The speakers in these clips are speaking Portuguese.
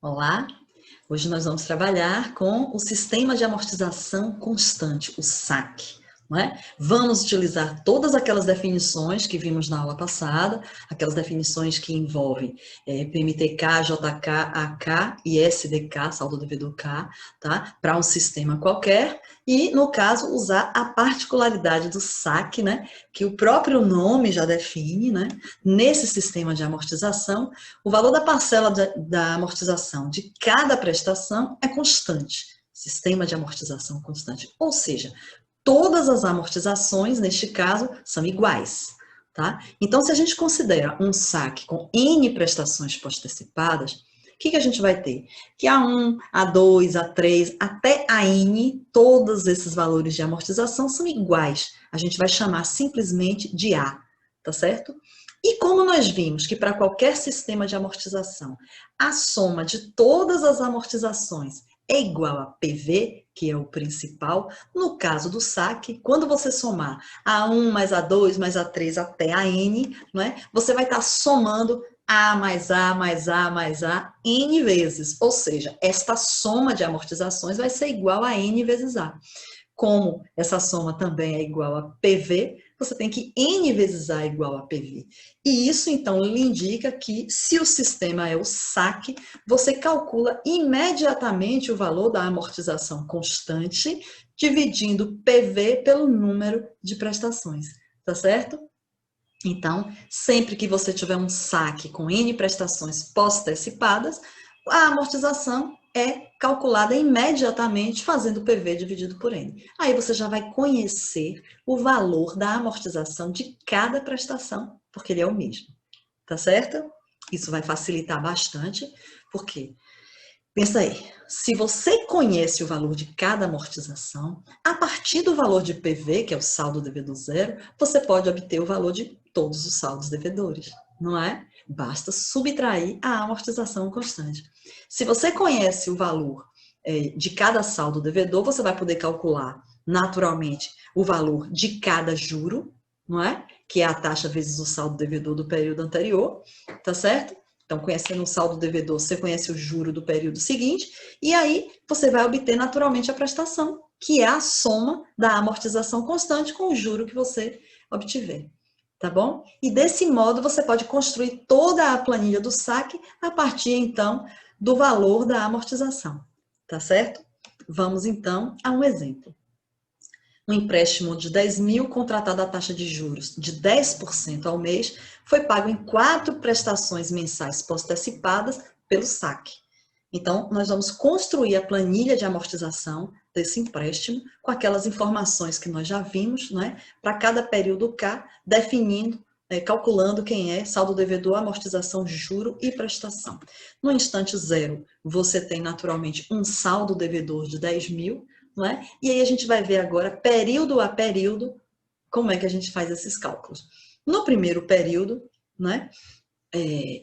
Olá, hoje nós vamos trabalhar com o sistema de amortização constante, o SAC. Não é? Vamos utilizar todas aquelas definições que vimos na aula passada, aquelas definições que envolvem PMTK, JK, AK e SDK, saldo devedor K, tá? Para um sistema qualquer, e no caso usar a particularidade do SAC, né? Que o próprio nome já define, né? Nesse sistema de amortização, o valor da parcela da amortização de cada prestação é constante, sistema de amortização constante, ou seja, todas as amortizações, neste caso, são iguais, tá? Então, se a gente considera um saque com N prestações pós-antecipadas, o que a gente vai ter? Que A1, A2, A3, até a N, todos esses valores de amortização são iguais. A gente vai chamar simplesmente de A, tá certo? E como nós vimos que para qualquer sistema de amortização, a soma de todas as amortizações é igual a PV, que é o principal, no caso do saque, quando você somar A1 mais A2 mais A3 até a N, não é? Você vai estar somando A mais A mais A mais A N vezes, ou seja, esta soma de amortizações vai ser igual a N vezes A. Como essa soma também é igual a PV, você tem que N vezes A igual a PV. E isso, então, lhe indica que, se o sistema é o SAC, você calcula imediatamente o valor da amortização constante, dividindo PV pelo número de prestações, tá certo? Então, sempre que você tiver um saque com N prestações pós-antecipadas, a amortização é calculada imediatamente fazendo PV dividido por N. Aí você já vai conhecer o valor da amortização de cada prestação, porque ele é o mesmo, tá certo? Isso vai facilitar bastante, porque pensa aí, se você conhece o valor de cada amortização, a partir do valor de PV, que é o saldo devedor zero, você pode obter o valor de todos os saldos devedores, não é? Basta subtrair a amortização constante. Se você conhece o valor de cada saldo devedor, você vai poder calcular naturalmente o valor de cada juro, não é? Que é a taxa vezes o saldo devedor do período anterior, tá certo? Então, conhecendo o saldo devedor, você conhece o juro do período seguinte, e aí você vai obter naturalmente a prestação, que é a soma da amortização constante com o juro que você obtiver, tá bom? E desse modo você pode construir toda a planilha do saque a partir, então, do valor da amortização, tá certo? Vamos, então, a um exemplo. Um empréstimo de 10 mil contratado à taxa de juros de 10% ao mês foi pago em 4 prestações mensais pós-antecipadas pelo saque. Então, nós vamos construir a planilha de amortização desse empréstimo com aquelas informações que nós já vimos, né, para cada período K, definindo, calculando quem é saldo devedor, amortização, juro e prestação. No instante zero, você tem naturalmente um saldo devedor de 10 mil, não é? E aí a gente vai ver agora, período a período, como é que a gente faz esses cálculos. No primeiro período, né,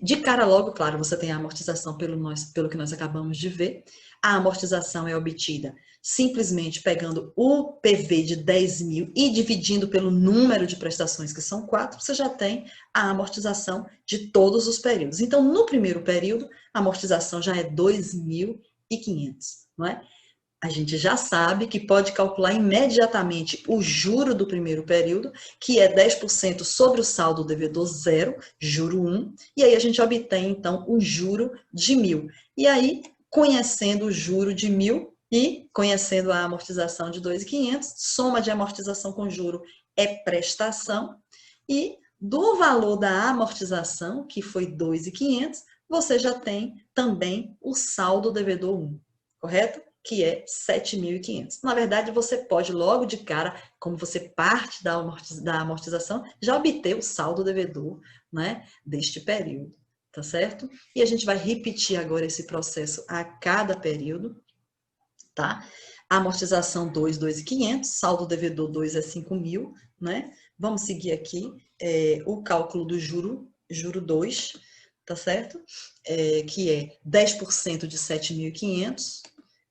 de cara logo, claro, você tem a amortização pelo que nós acabamos de ver. A amortização é obtida simplesmente pegando o PV de 10 mil e dividindo pelo número de prestações, que são 4, você já tem a amortização de todos os períodos. Então, no primeiro período, a amortização já é 2.500, não é? A gente já sabe que pode calcular imediatamente o juro do primeiro período, que é 10% sobre o saldo devedor zero, juro 1, e aí a gente obtém, então, o juro de 1.000. E aí, conhecendo o juro de 1.000 e conhecendo a amortização de 2.500, soma de amortização com juro é prestação, e do valor da amortização, que foi 2.500, você já tem também o saldo devedor 1, correto? Que é 7.500. Na verdade, você pode logo de cara, como você parte da amortização, já obter o saldo devedor, né, deste período, tá certo? E a gente vai repetir agora esse processo a cada período, tá? Amortização 2, 2.500, saldo devedor 2 é 5.000, né? Vamos seguir aqui o cálculo do juro 2, tá certo? Que é 10% de 7.500.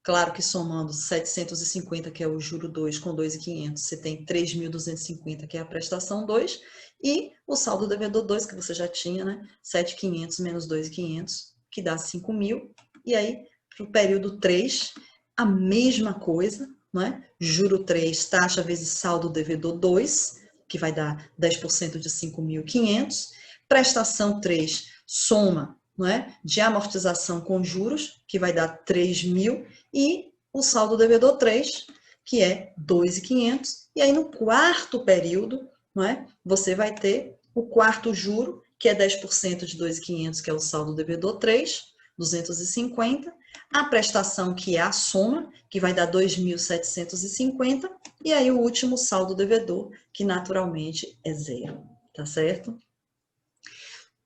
Claro que somando 750, que é o juro 2, com 2.500, você tem 3.250, que é a prestação 2, e o saldo devedor 2, que você já tinha, né? 7.500 menos 2.500, que dá 5.000, E aí, para o período 3, a mesma coisa, não é? Juro 3, taxa vezes saldo devedor 2, que vai dar 10% de 5.500. Prestação 3, soma, não é? De amortização com juros, que vai dar 3.000. E o saldo devedor 3, que é 2.500. E aí, no quarto período, não é? Você vai ter o quarto juro, que é 10% de 2.500, que é o saldo devedor 3, 250. A prestação, que é a soma, que vai dar 2.750. E aí o último saldo devedor, que naturalmente é zero, tá certo?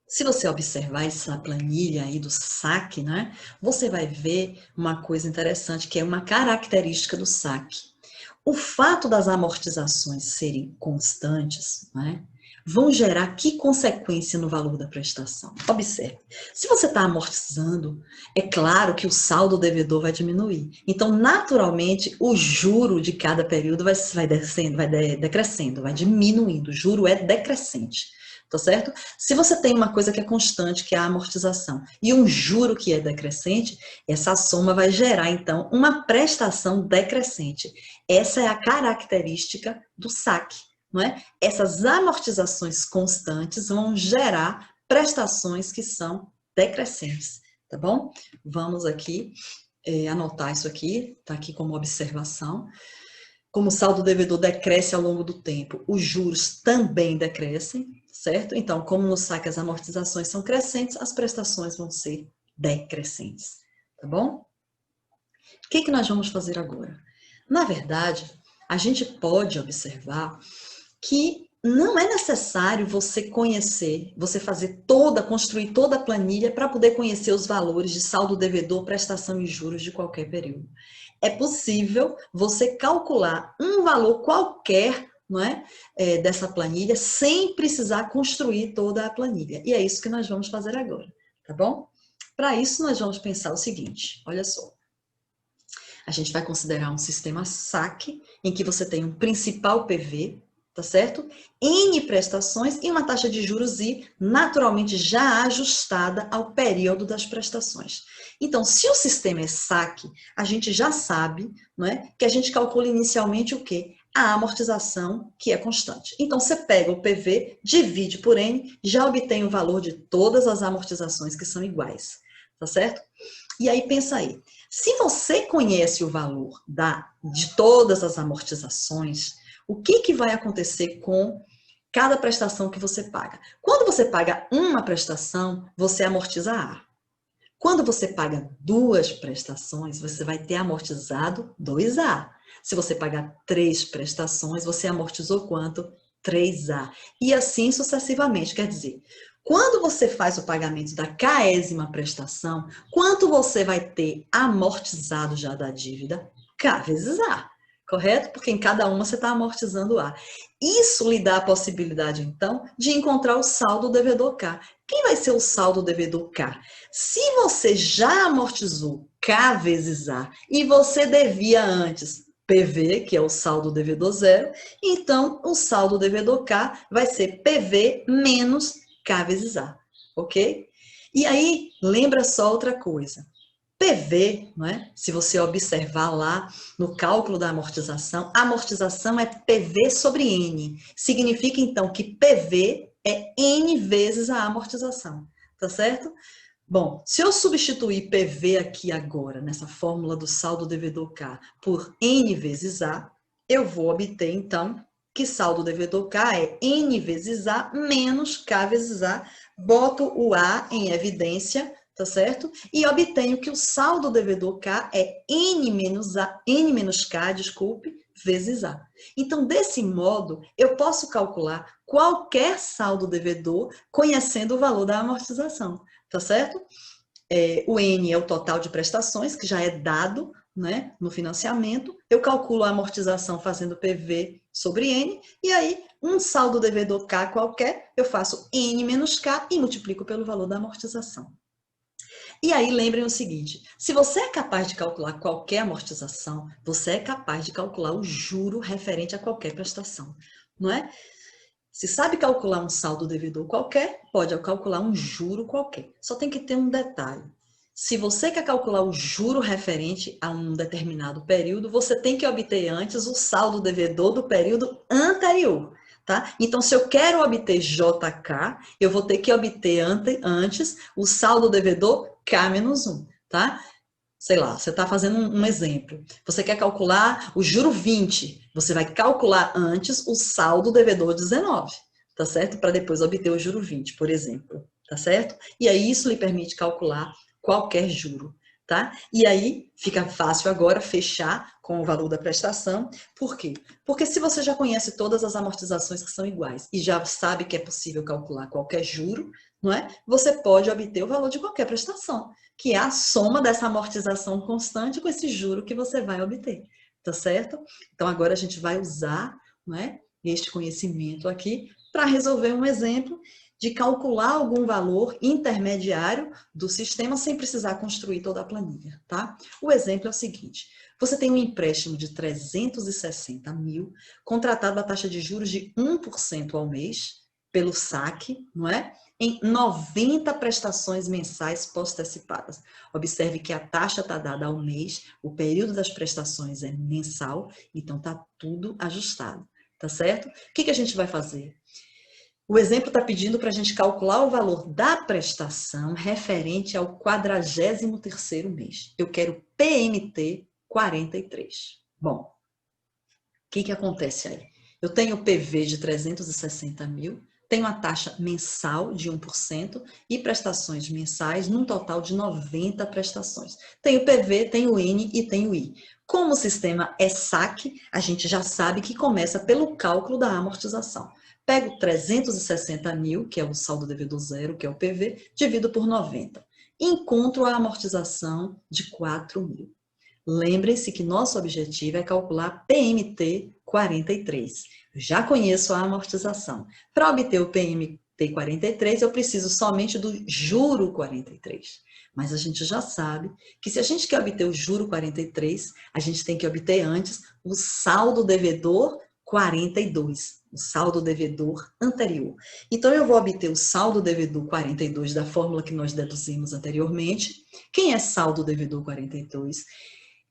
Se você observar essa planilha aí do saque, né, você vai ver uma coisa interessante, que é uma característica do saque. O fato das amortizações serem constantes, né, vão gerar que consequência no valor da prestação? Observe, se você está amortizando, é claro que o saldo devedor vai diminuir. Então, naturalmente, o juro de cada período vai descendo, vai decrescendo, vai diminuindo. O juro é decrescente, tá certo? Se você tem uma coisa que é constante, que é a amortização, e um juro que é decrescente, essa soma vai gerar, então, uma prestação decrescente. Essa é a característica do saque, não é? Essas amortizações constantes vão gerar prestações que são decrescentes, tá bom? Vamos aqui anotar isso aqui, tá aqui como observação. Como o saldo devedor decresce ao longo do tempo, os juros também decrescem, certo? Então, como no saque as amortizações são crescentes, as prestações vão ser decrescentes, tá bom? O que nós vamos fazer agora? Na verdade, a gente pode observar que não é necessário você conhecer, você construir toda a planilha para poder conhecer os valores de saldo devedor, prestação e juros de qualquer período. É possível você calcular um valor qualquer, não é, dessa planilha sem precisar construir toda a planilha. E é isso que nós vamos fazer agora, tá bom? Para isso, nós vamos pensar o seguinte, olha só. A gente vai considerar um sistema saque, em que você tem um principal PV, tá certo? N prestações e uma taxa de juros I, naturalmente já ajustada ao período das prestações. Então, se o sistema é saque, a gente já sabe, não é, que a gente calcula inicialmente o quê? A amortização, que é constante. Então, você pega o PV, divide por N, já obtém o valor de todas as amortizações que são iguais, tá certo? E aí, pensa aí. Se você conhece o valor de todas as amortizações, o que vai acontecer com cada prestação que você paga? Quando você paga uma prestação, você amortiza A. Quando você paga duas prestações, você vai ter amortizado 2A. Se você pagar 3 prestações, você amortizou quanto? 3A. E assim sucessivamente. Quer dizer, quando você faz o pagamento da 10ª prestação, quanto você vai ter amortizado já da dívida? K vezes A, correto? Porque em cada uma você está amortizando A. Isso lhe dá a possibilidade, então, de encontrar o saldo devedor K. Quem vai ser o saldo devedor K? Se você já amortizou K vezes A e você devia antes PV, que é o saldo devedor zero, então o saldo devedor K vai ser PV menos K vezes A, ok? E aí, lembra só outra coisa. PV, não é? Se você observar lá no cálculo da amortização, a amortização é PV sobre N. Significa, então, que PV é N vezes a amortização, tá certo? Bom, se eu substituir PV aqui agora, nessa fórmula do saldo devedor K, por N vezes A, eu vou obter, então, que saldo devedor K é N vezes A menos K vezes A. Boto o A em evidência, tá certo? E obtenho que o saldo devedor K é N menos K, desculpe, vezes A. Então, desse modo, eu posso calcular qualquer saldo devedor conhecendo o valor da amortização, tá certo? O N é o total de prestações, que já é dado, né, no financiamento. Eu calculo a amortização fazendo PV sobre N, e aí um saldo devedor K qualquer, eu faço N menos K e multiplico pelo valor da amortização. E aí lembrem o seguinte, se você é capaz de calcular qualquer amortização, você é capaz de calcular o juro referente a qualquer prestação, não é? Se sabe calcular um saldo devedor qualquer, pode calcular um juro qualquer. Só tem que ter um detalhe. Se você quer calcular o juro referente a um determinado período, você tem que obter antes o saldo devedor do período anterior, tá? Então, se eu quero obter JK, eu vou ter que obter antes o saldo devedor K-1, tá? Sei lá, você está fazendo um exemplo. Você quer calcular o juro 20, você vai calcular antes o saldo devedor 19, tá certo? Para depois obter o juro 20, por exemplo, tá certo? E aí isso lhe permite calcular qualquer juro, tá? E aí fica fácil agora fechar com o valor da prestação. Por quê? Porque se você já conhece todas as amortizações que são iguais e já sabe que é possível calcular qualquer juro, não é? Você pode obter o valor de qualquer prestação, que é a soma dessa amortização constante com esse juro que você vai obter, tá certo? Então, agora a gente vai usar, não é, este conhecimento aqui para resolver um exemplo de calcular algum valor intermediário do sistema sem precisar construir toda a planilha, tá? O exemplo é o seguinte: você tem um empréstimo de 360 mil, contratado a taxa de juros de 1% ao mês, pelo saque, não é? Em 90 prestações mensais pós-antecipadas. Observe que a taxa está dada ao mês, o período das prestações é mensal, então está tudo ajustado, tá certo? O que a gente vai fazer? O exemplo está pedindo para a gente calcular o valor da prestação referente ao 43º mês. Eu quero PMT 43. Bom, o que acontece aí? Eu tenho o PV de 360 mil, tenho a taxa mensal de 1% e prestações mensais num total de 90 prestações. Tenho PV, tenho N e tenho I. Como o sistema é saque, a gente já sabe que começa pelo cálculo da amortização. Pego 360 mil, que é o saldo devedor zero, que é o PV, divido por 90. Encontro a amortização de 4 mil. Lembrem-se que nosso objetivo é calcular PMT 43. Eu já conheço a amortização. Para obter o PMT 43, eu preciso somente do juro 43. Mas a gente já sabe que se a gente quer obter o juro 43, a gente tem que obter antes o saldo devedor 42, o saldo devedor anterior. Então, eu vou obter o saldo devedor 42 da fórmula que nós deduzimos anteriormente. Quem é saldo devedor 42?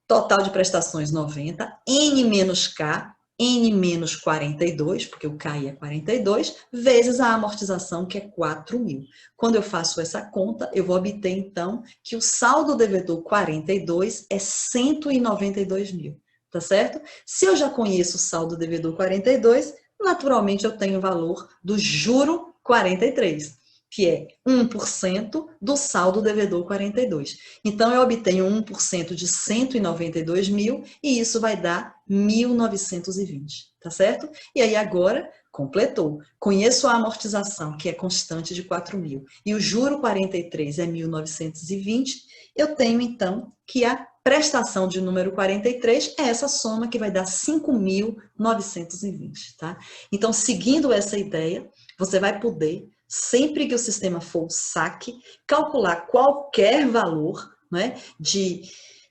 Total de prestações 90, N menos K, N menos 42, porque o KI é 42, vezes a amortização, que é 4 mil. Quando eu faço essa conta, eu vou obter, então, que o saldo devedor 42 é 192 mil, tá certo? Se eu já conheço o saldo devedor 42, naturalmente eu tenho o valor do juro 43, que é 1% do saldo devedor 42. Então, eu obtenho 1% de 192 mil e isso vai dar 1.920, tá certo? E aí, agora, completou. Conheço a amortização, que é constante de 4 mil, e o juro 43 é 1.920, eu tenho, então, que a prestação de número 43 é essa soma que vai dar 5.920, tá? Então, seguindo essa ideia, você vai poder, sempre que o sistema for o saque, calcular qualquer valor, né, de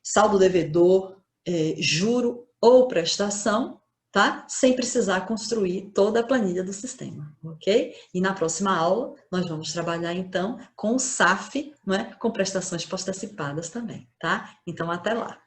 saldo devedor, juro ou prestação, tá? Sem precisar construir toda a planilha do sistema, ok? E na próxima aula, nós vamos trabalhar, então, com o SAF, né, com prestações pós-antecipadas também, tá? Então, até lá!